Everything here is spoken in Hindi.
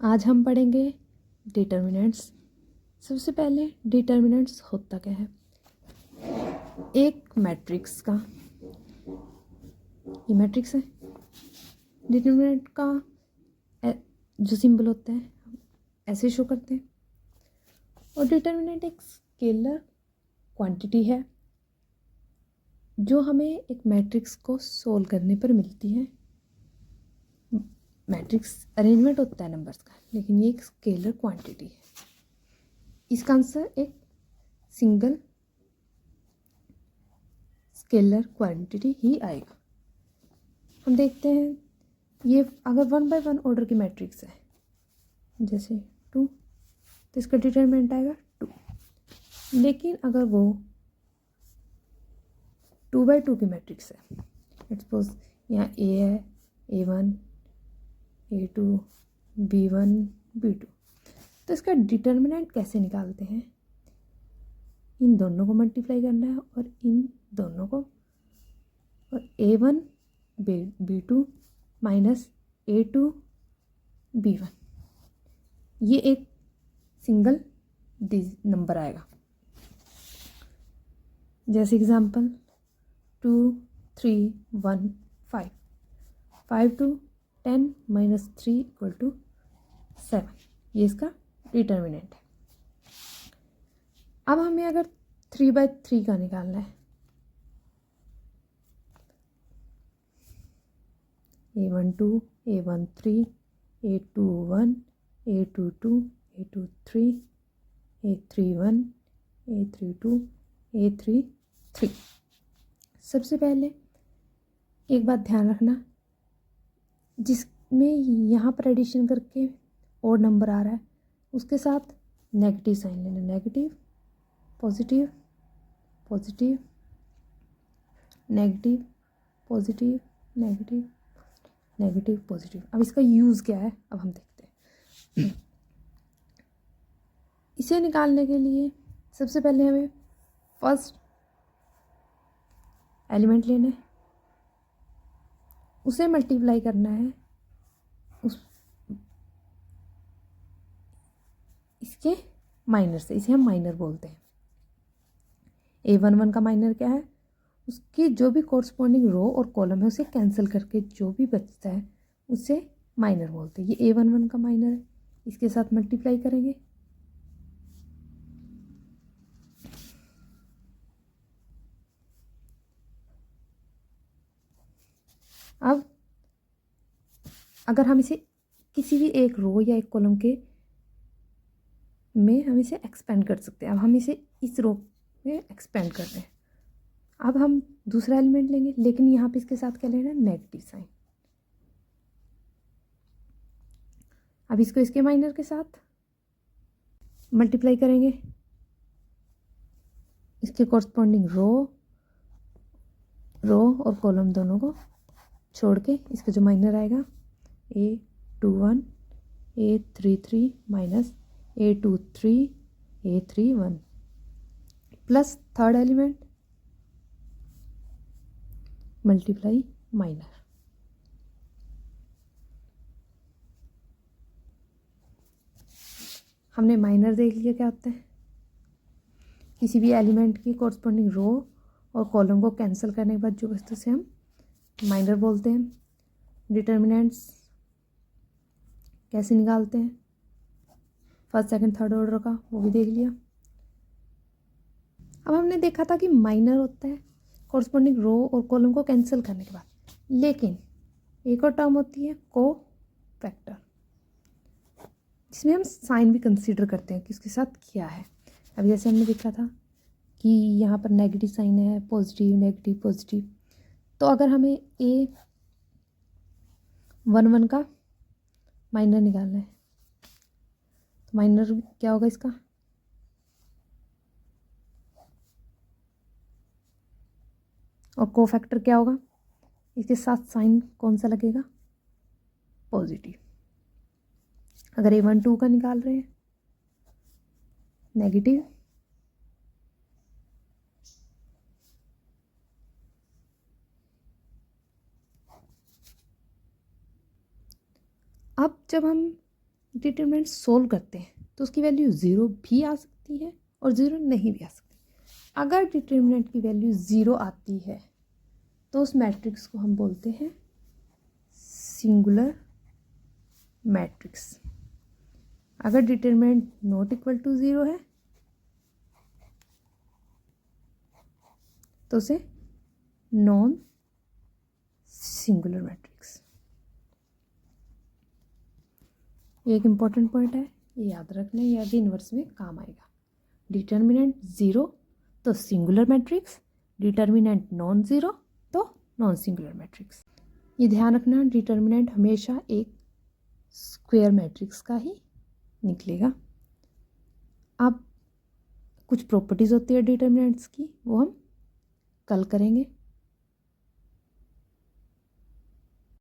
आज हम पढ़ेंगे डिटर्मिनेंट्स। सबसे पहले डिटर्मिनेंट्स होता क्या है। एक मैट्रिक्स का, ये मैट्रिक्स है, डिटर्मिनेंट का जो सिंबल होता है ऐसे शो करते हैं। और डिटर्मिनेंट एक स्केलर क्वांटिटी है जो हमें एक मैट्रिक्स को सोल्व करने पर मिलती है। मैट्रिक्स अरेंजमेंट होता है नंबर्स का, लेकिन ये एक स्केलर क्वांटिटी है। इसका आंसर एक सिंगल स्केलर क्वांटिटी ही आएगा। हम देखते हैं, ये अगर 1 बाय 1 ऑर्डर की मैट्रिक्स है जैसे 2, तो इसका डिटरमिनेंट आएगा 2। लेकिन अगर वो 2 बाय 2 की मैट्रिक्स है, लेट्स सपोज यहाँ ए है, A1 A2 B1 B2, तो इसका डिटर्मिनेंट कैसे निकालते हैं। इन दोनों को मल्टीप्लाई करना है और इन दोनों को, और A1 B2 minus A2 B1, ये एक सिंगल नंबर आएगा। जैसे एग्जांपल 2 3 1 5, 5 2 10 माइनस 3 इक्वल टू 7, ये इसका डिटर्मिनेंट है। अब हमें अगर 3 बाय 3 का निकालना है, A12 A13 A21 A22 A23 A31 A32 A33। सबसे पहले एक बात ध्यान रखना, जिसमें यहाँ पर एडिशन करके और नंबर आ रहा है उसके साथ नेगेटिव साइन लेना। Negative positive positive negative positive negative negative positive. अब इसका यूज़ क्या है, अब हम देखते हैं। इसे निकालने के लिए सबसे पहले हमें फर्स्ट एलिमेंट लेना है, उसे मल्टीप्लाई करना है इसके माइनर से। इसे हम माइनर बोलते हैं। A11 का माइनर क्या है, उसकी जो भी कोरस्पॉन्डिंग रो और कॉलम है उसे कैंसिल करके जो भी बचता है उसे माइनर बोलते हैं। ये A11 का माइनर है, इसके साथ मल्टीप्लाई करेंगे। अब अगर हम इसे किसी भी एक रो या एक कॉलम के में हम इसे एक्सपेंड कर सकते हैं। अब हम इसे इस रो में एक्सपेंड कर रहे हैं। अब हम दूसरा एलिमेंट लेंगे, लेकिन यहाँ पे इसके साथ क्या लेना है, नेगेटिव साइन। अब इसको इसके माइनर के साथ मल्टीप्लाई करेंगे, इसके कॉरस्पॉन्डिंग रो और कॉलम दोनों को छोड़ के इसका जो माइनर आएगा A21 A33 minus A23 A31 plus third element multiply minor. हमने माइनर देख लिया क्या होता है। किसी भी एलिमेंट की कॉरस्पॉन्डिंग रो और कॉलम को कैंसिल करने के बाद जो बचता है उसे हम माइनर बोलते हैं। डिटर्मिनेंट्स कैसे निकालते हैं, फर्स्ट सेकंड थर्ड ऑर्डर का, वो भी देख लिया। अब हमने देखा था कि माइनर होता है कॉरस्पॉन्डिंग रो और कॉलम को कैंसिल करने के बाद, लेकिन एक और टर्म होती है को फैक्टर, जिसमें हम साइन भी कंसीडर करते हैं कि उसके साथ क्या है। अब जैसे हमने देखा था कि यहाँ पर नेगेटिव साइन है, पॉजिटिव नेगेटिव पॉजिटिव, तो अगर हमें A11 का माइनर निकालना है तो माइनर क्या होगा इसका, और कोफैक्टर क्या होगा, इसके साथ साइन कौन सा लगेगा, पॉजिटिव। अगर A12 का निकाल रहे हैं नेगेटिव, अब जब हम डिटरमिनेंट सोल्व करते हैं तो उसकी वैल्यू 0 भी आ सकती है और 0 नहीं भी आ सकती। अगर डिटरमिनेंट की वैल्यू 0 आती है तो उस मैट्रिक्स को हम बोलते हैं सिंगुलर मैट्रिक्स। अगर डिटरमिनेंट नॉट इक्वल टू 0 है तो उसे नॉन सिंगुलर मैट्रिक्स। ये एक इम्पॉर्टेंट पॉइंट है, ये याद रख लें, ये आगे इन्वर्स में काम आएगा। डिटरमिनेंट 0 तो सिंगुलर मैट्रिक्स, डिटरमिनेंट नॉन 0 तो नॉन सिंगुलर मैट्रिक्स। ये ध्यान रखना, डिटरमिनेंट हमेशा एक स्क्वायर मैट्रिक्स का ही निकलेगा। अब कुछ प्रॉपर्टीज़ होती है डिटरमिनेंट्स की, वो हम कल करेंगे।